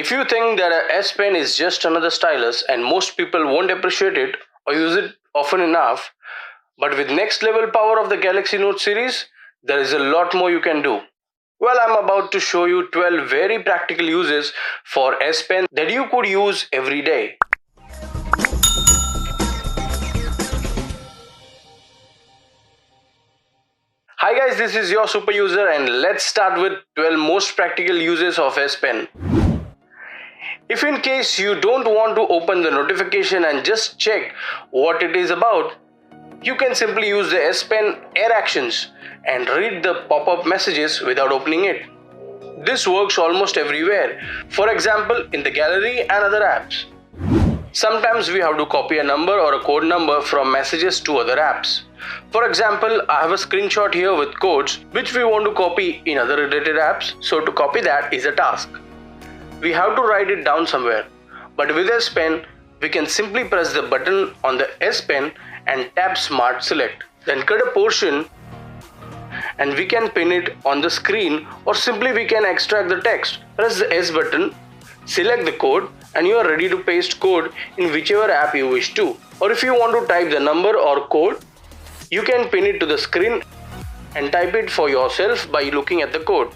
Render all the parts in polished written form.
If you think that a S Pen is just another stylus and most people won't appreciate it or use it often enough, but with next level power of the Galaxy Note series, there is a lot more you can do. Well, I'm about to show you 12 very practical uses for S Pen that you could use every day. Hi guys, this is your super user and let's start with 12 most practical uses of S Pen. If in case you don't want to open the notification and just check what it is about, you can simply use the S Pen Air Actions and read the pop-up messages without opening it. This works almost everywhere, for example in the gallery and other apps. Sometimes we have to copy a number or a code number from messages to other apps. For example, I have a screenshot here with codes which we want to copy in other related apps, so to copy that is a task. We have to write it down somewhere, but with S Pen, we can simply press the button on the S Pen and tap Smart Select. Then cut a portion and we can pin it on the screen, or simply we can extract the text. Press the S button, select the code, and you are ready to paste code in whichever app you wish to. Or if you want to type the number or code, you can pin it to the screen and type it for yourself by looking at the code.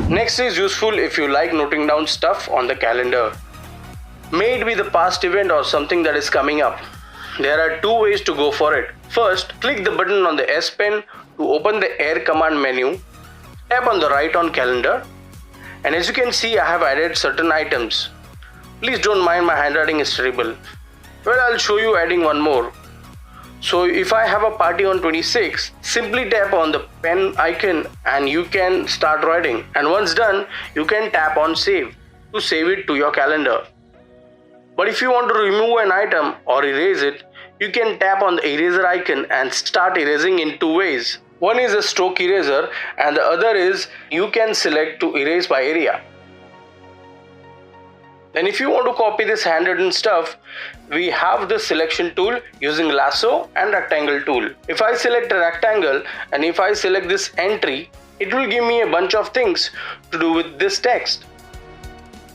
Next is useful if you like noting down stuff on the calendar. May it be the past event or something that is coming up. There are two ways to go for it. First, click the button on the S Pen to open the Air command menu. Tap on the right on calendar. And as you can see, I have added certain items. Please don't mind, my handwriting is terrible. Well, I'll show you adding one more. So if I have a party on 26, simply tap on the pen icon and you can start writing. And once done, you can tap on save to save it to your calendar. But if you want to remove an item or erase it, you can tap on the eraser icon and start erasing in two ways. One is a stroke eraser and the other is you can select to erase by area. Then if you want to copy this handwritten stuff, we have the selection tool using lasso and rectangle tool. If I select a rectangle and if I select this entry, it will give me a bunch of things to do with this text.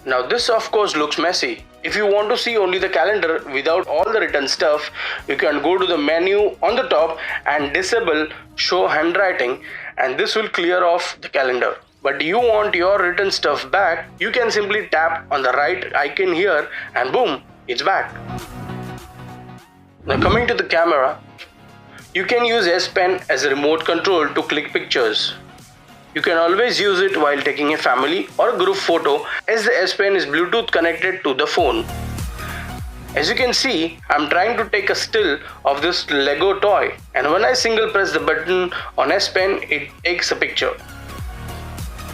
Now this of course looks messy. If you want to see only the calendar without all the written stuff, you can go to the menu on the top and disable show handwriting, and this will clear off the calendar. But you want your written stuff back, you can simply tap on the right icon here and boom, it's back. Now coming to the camera, you can use S Pen as a remote control to click pictures. You can always use it while taking a family or group photo, as the S Pen is Bluetooth connected to the phone. As you can see, I'm trying to take a still of this Lego toy, and when I single press the button on S Pen, it takes a picture.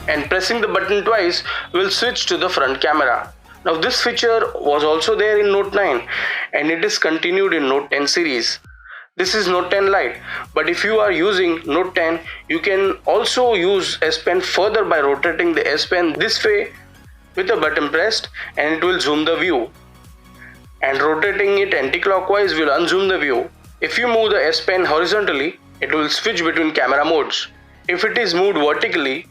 And pressing the button twice will switch to the front camera. Now this feature was also there in Note 9 and it is continued in Note 10 series. This is Note 10 Lite, but if you are using Note 10, you can also use S Pen further by rotating the S Pen this way with a button pressed, and it will zoom the view. And rotating it anti-clockwise will unzoom the view. If you move the S Pen horizontally, it will switch between camera modes. If it is moved vertically,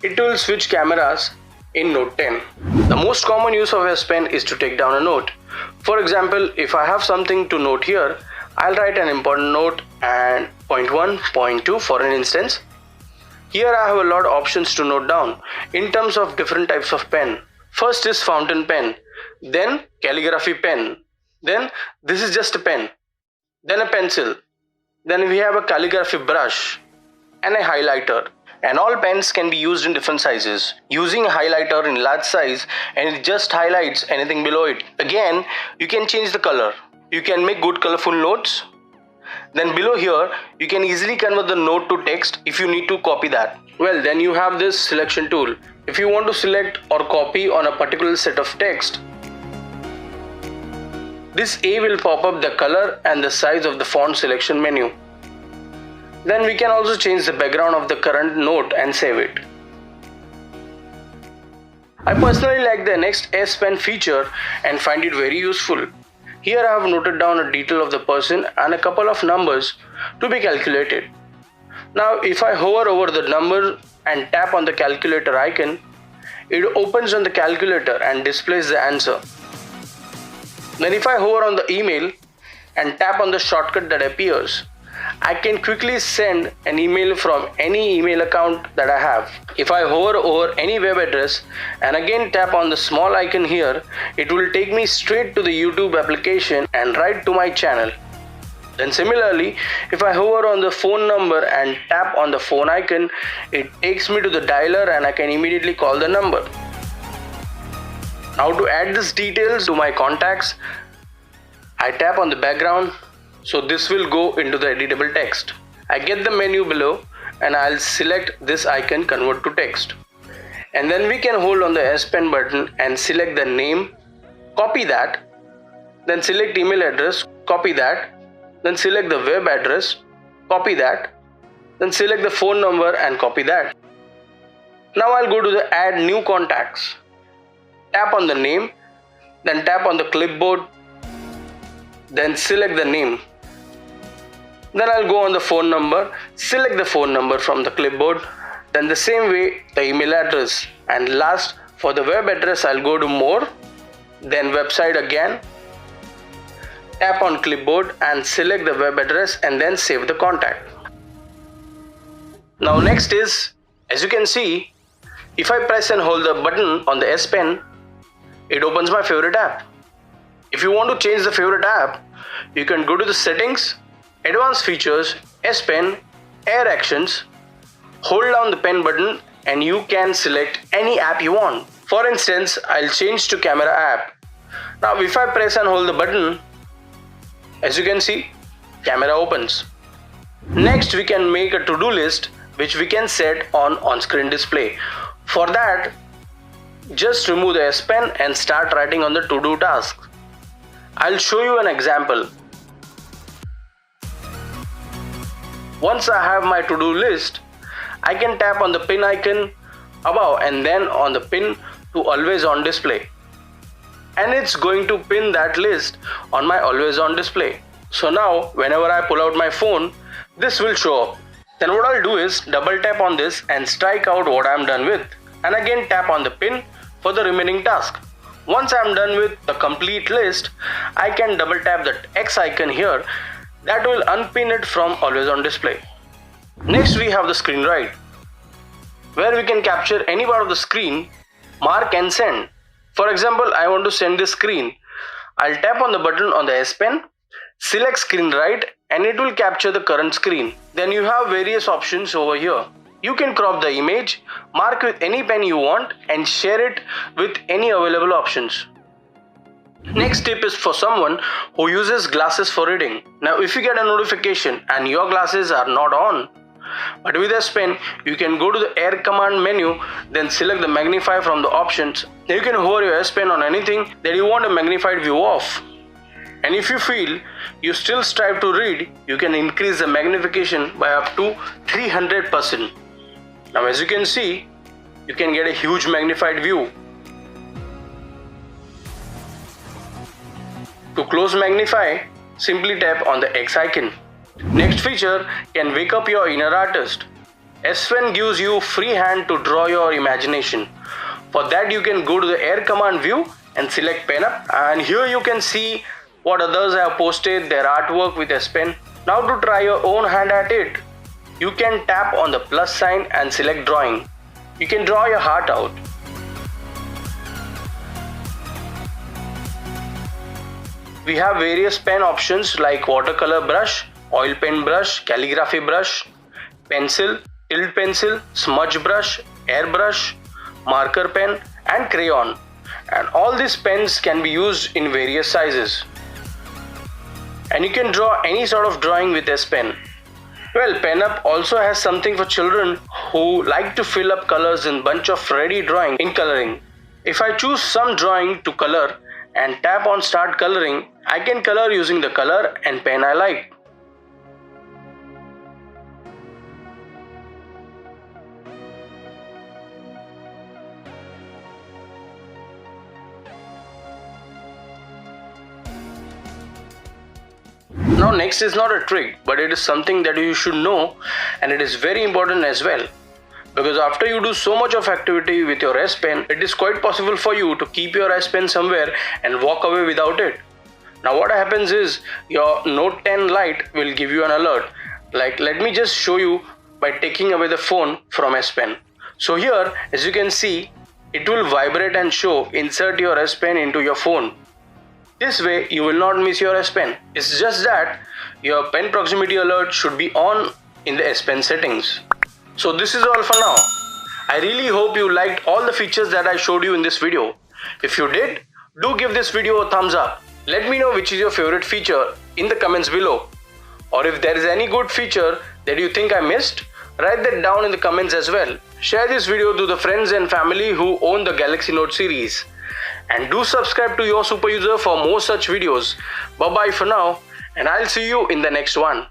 it will switch cameras in Note 10. The most common use of S Pen is to take down a note. For example, if I have something to note here, I'll write an important note and point 1, point 2 for an instance. Here I have a lot of options to note down in terms of different types of pen. First is fountain pen, then calligraphy pen, then this is just a pen, then a pencil, then we have a calligraphy brush and a highlighter. And all pens can be used in different sizes. Using a highlighter in large size and it just highlights anything below it. Again, you can change the color. You can make good colorful notes. Then below here, you can easily convert the note to text if you need to copy that. Well, then you have this selection tool. If you want to select or copy on a particular set of text, this A will pop up the color and the size of the font selection menu. Then we can also change the background of the current note and save it. I personally like the next S Pen feature and find it very useful. Here I have noted down a detail of the person and a couple of numbers to be calculated. Now if I hover over the number and tap on the calculator icon, it opens on the calculator and displays the answer. Then if I hover on the email and tap on the shortcut that appears, I can quickly send an email from any email account that I have. If I hover over any web address and again tap on the small icon here, it will take me straight to the YouTube application and right to my channel. Then similarly, if I hover on the phone number and tap on the phone icon, it takes me to the dialer and I can immediately call the number. Now to add these details to my contacts, I tap on the background, so this will go into the editable text. I get the menu below and I'll select this icon, convert to text. And then we can hold on the S Pen button and select the name, copy that, then select email address, copy that, then select the web address, copy that, then select the phone number and copy that. Now I'll go to the add new contacts. Tap on the name, then tap on the clipboard, then select the name. Then I'll go on the phone number, select the phone number from the clipboard, then the same way the email address, and last for the web address I'll go to more, then website again, tap on clipboard and select the web address and then save the contact. Now next is, as you can see, if I press and hold the button on the S Pen, it opens my favorite app. If you want to change the favorite app, you can go to the settings, advanced features, S Pen, air actions, hold down the pen button and you can select any app you want. For instance, I'll change to camera app. Now if I press and hold the button, as you can see, camera opens. Next we can make a to-do list which we can set on on-screen display. For that, just remove the S Pen and start writing on the to-do task. I'll show you an example. Once I have my to-do list, I can tap on the pin icon above and then on the pin to always on display. And it's going to pin that list on my always on display. So now whenever I pull out my phone, this will show up. Then what I'll do is double tap on this and strike out what I'm done with. And again tap on the pin for the remaining task. Once I'm done with the complete list, I can double tap that X icon here. That will unpin it from always on display. Next we have the screen write, where we can capture any part of the screen, mark and send. For example, I want to send this screen. I'll tap on the button on the S Pen, select screen write and it will capture the current screen. Then you have various options over here. You can crop the image, mark with any pen you want and share it with any available options. Next tip is for someone who uses glasses for reading. Now if you get a notification and your glasses are not on, but with S Pen you can go to the air command menu, then select the magnify from the options. You can hover your S Pen on anything that you want a magnified view of. And if you feel you still strive to read, you can increase the magnification by up to 300%. Now as you can see, you can get a huge magnified view. To close magnify, simply tap on the X icon. Next feature can wake up your inner artist. S Pen gives you free hand to draw your imagination. For that you can go to the air command view and select pen up, and here you can see what others have posted their artwork with S Pen. Now to try your own hand at it, you can tap on the plus sign and select drawing. You can draw your heart out. We have various pen options like watercolor brush, oil pen brush, calligraphy brush, pencil, tilt pencil, smudge brush, airbrush, marker pen and crayon. And all these pens can be used in various sizes. And you can draw any sort of drawing with S Pen. Well, PenUp also has something for children who like to fill up colors in bunch of ready drawing in coloring. If I choose some drawing to color and tap on start coloring, I can color using the color and pen I like. Now next is not a trick, but it is something that you should know, and it is very important as well. because after you do so much of activity with your S Pen, it is quite possible for you to keep your S Pen somewhere and walk away without it. Now what happens is your Note 10 Lite will give you an alert. Like, let me just show you by taking away the phone from S Pen. So here, as you can see, it will vibrate and show insert your S Pen into your phone. This way you will not miss your S Pen. It's just that your pen proximity alert should be on in the S Pen settings. So this is all for now. I really hope you liked all the features that I showed you in this video. If you did, do give this video a thumbs up. Let me know which is your favorite feature in the comments below. Or if there is any good feature that you think I missed, write that down in the comments as well. Share this video to the friends and family who own the Galaxy Note series. And do subscribe to Your Super User for more such videos. Bye bye for now, and I'll see you in the next one.